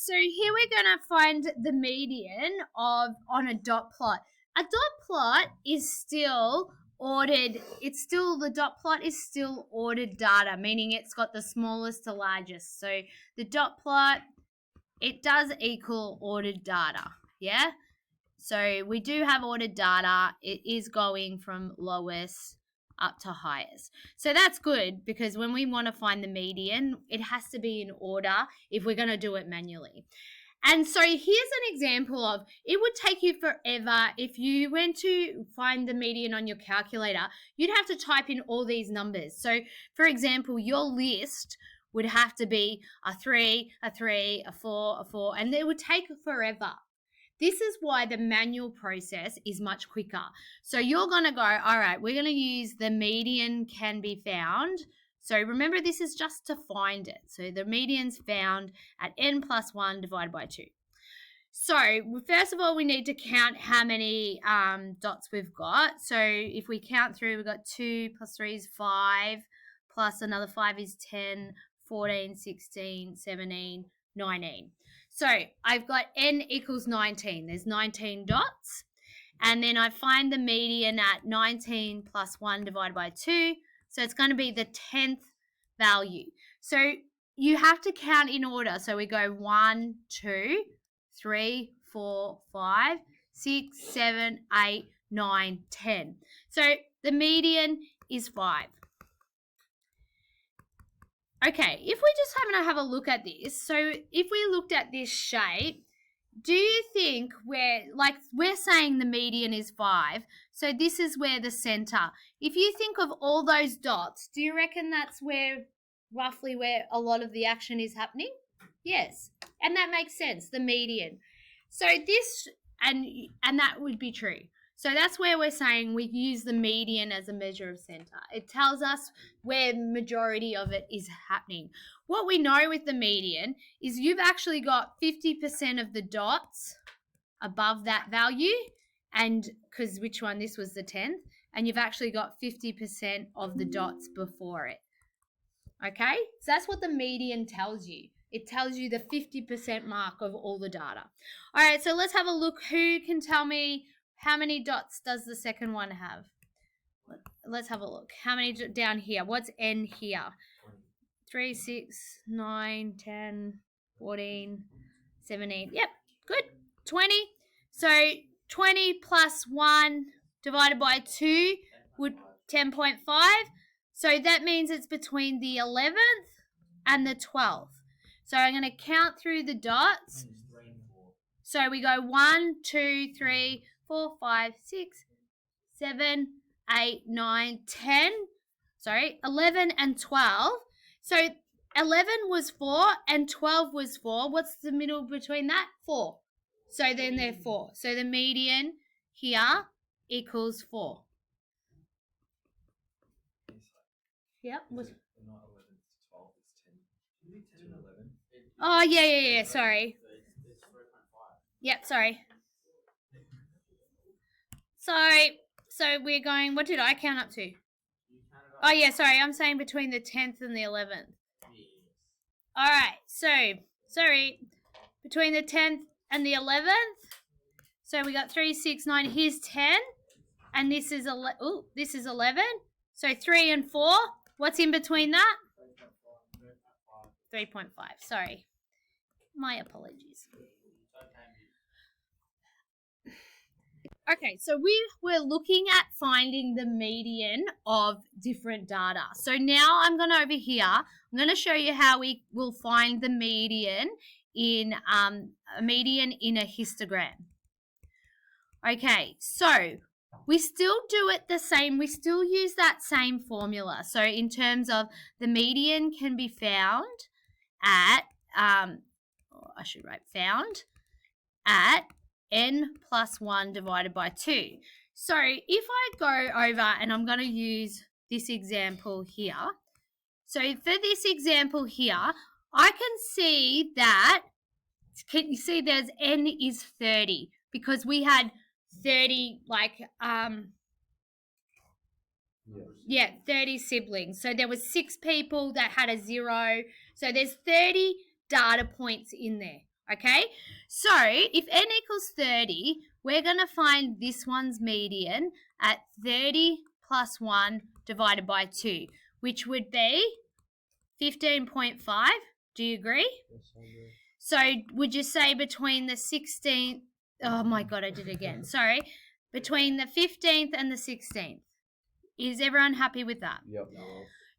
so here we're going to find the median on a dot plot. A dot plot is still ordered. The dot plot is still ordered data, meaning it's got the smallest to largest. So the dot plot, it does equal ordered data, yeah? So we do have ordered data. It is going from lowest up to highest. So that's good because when we want to find the median, it has to be in order if we're going to do it manually. And so here's an example of, it would take you forever if you went to find the median on your calculator. You'd have to type in all these numbers. So for example, your list would have to be a 3, a 3, a 4, a 4, and it would take forever. This is why the manual process is much quicker. So you're going to go, all right, we're going to use the median can be found. So remember, this is just to find it. So the median's found at n plus 1 divided by 2. So first of all, we need to count how many dots we've got. So if we count through, we've got 2 plus 3 is 5, plus another 5 is 10, 14, 16, 17, 19. So I've got n equals 19. There's 19 dots. And then I find the median at 19 plus 1 divided by 2. So it's going to be the 10th value. So you have to count in order. So we go 1, 2, 3, 4, 5, 6, 7, 8, 9, 10. So the median is 5. Okay, if we just happen to have a look at this, so if we looked at this shape, do you think we're saying the median is 5, so this is where the center. If you think of all those dots, do you reckon that's roughly where a lot of the action is happening? Yes, and that makes sense, the median. So this, and that would be true. So that's where we're saying we use the median as a measure of center. It tells us where the majority of it is happening. What we know with the median is you've actually got 50% of the dots above that value, and because which one? This was the 10th, and you've actually got 50% of the dots before it. Okay, so that's what the median tells you. It tells you the 50% mark of all the data. All right, so let's have a look. Who can tell me how many dots does the second one have? Let's have a look. How many down here? What's n here? 3, 6, 9, 10, 14, 17. Yep, good. 20. So 20 plus 1 divided by 2 would 10.5. So that means it's between the 11th and the 12th. So I'm going to count through the dots. So we go 1, 2, 3, 4, 5, 6, 7, 8, 9, 10. Sorry, 11 and 12. So 11 was 4 and 12 was 4. What's the middle between that? 4. So then they're 4. So the median here equals 4. Yep. Not 11 to 12, it's 10 to 11. Oh, yeah. Sorry. Yep, sorry. So we're going, what did I count up to? Oh, yeah, sorry. I'm saying between the 10th and the 11th. All right. So, sorry. Between the 10th and the 11th. So we got 3, 6, 9. Here's 10. And this is 11. So 3 and 4. What's in between that? 3.5. Sorry. My apologies. Okay, so we were looking at finding the median of different data. So now I'm going to over here, I'm going to show you how we will find the median in a histogram. Okay, so we still do it the same. We still use that same formula. So in terms of the median can be found at, I should write found at n plus 1 divided by 2. So if I go over and I'm going to use this example here. So for this example here, I can see that, can you see there's n is 30 because we had 30 30 siblings. So there was 6 people that had a 0. So there's 30 data points in there. Okay, so if n equals 30, we're going to find this one's median at 30 plus 1 divided by 2, which would be 15.5. Do you agree? Yes, I agree. So would you say between the 16th, oh my God, I did it again. Sorry. Between the 15th and the 16th. Is everyone happy with that? Yep.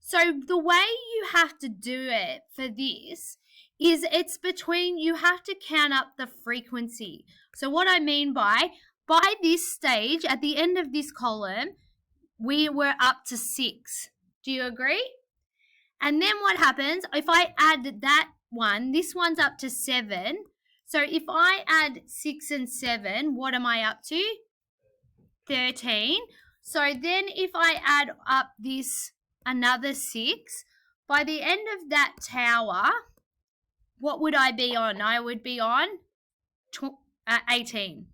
So the way you have to do it for this is it's between, you have to count up the frequency. So what I mean by this stage, at the end of this column, we were up to 6. Do you agree? And then what happens, if I add that one, this one's up to 7. So if I add 6 and 7, what am I up to? 13. So then if I add up this another 6, by the end of that tower, what would I be on? I would be on 18.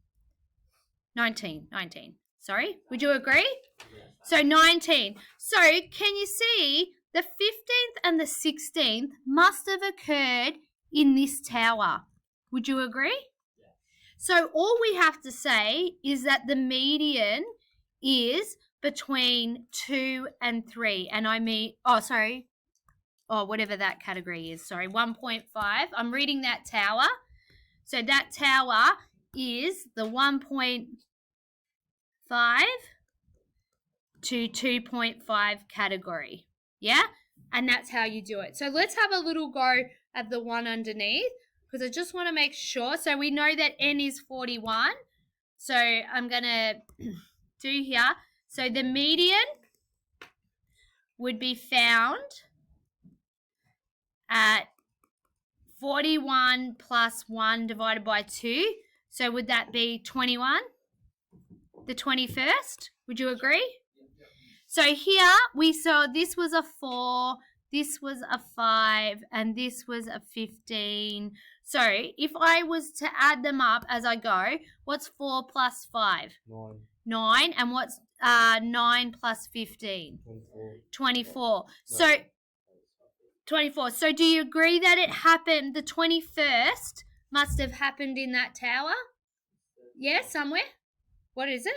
19. Sorry, would you agree? So 19. So can you see the 15th and the 16th must have occurred in this tower? Would you agree? So all we have to say is that the median is between 2 and 3. And I mean, whatever that category is. Sorry, 1.5. I'm reading that tower. So that tower is the 1.5 to 2.5 category. Yeah? And that's how you do it. So let's have a little go at the one underneath, because I just want to make sure. So we know that n is 41. So I'm going to do here. So the median would be found at 41 plus 1 divided by 2. So would that be 21? The 21st? Would you agree? So here we saw this was a 4, this was a 5, and this was a 15. So if I was to add them up as I go, what's 4 plus 5? 9. And what's 9 plus 15? 24. So 24. So do you agree that it happened, the 21st must have happened in that tower? Yeah, somewhere? What is it?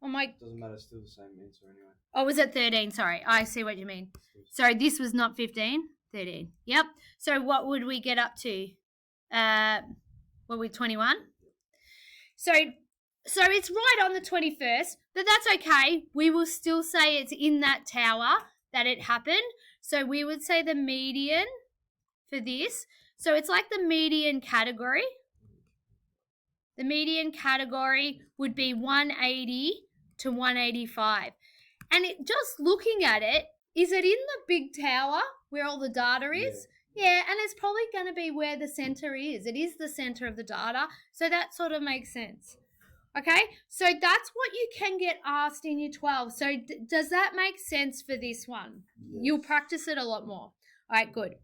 Oh my. Doesn't matter, still the same answer anyway. Oh, was it 13? Sorry, I see what you mean. So this was not 15, 13. Yep. So what would we get up to? What were 21? So it's right on the 21st, but that's okay. We will still say it's in that tower that it happened. So we would say the median for this. So it's like the median category. The median category would be 180 to 185. And just looking at it, is it in the big tower where all the data is? Yeah, and it's probably going to be where the center is. It is the center of the data, so that sort of makes sense. Okay, so that's what you can get asked in year 12. So does that make sense for this one? Yes. You'll practice it a lot more. All right, good.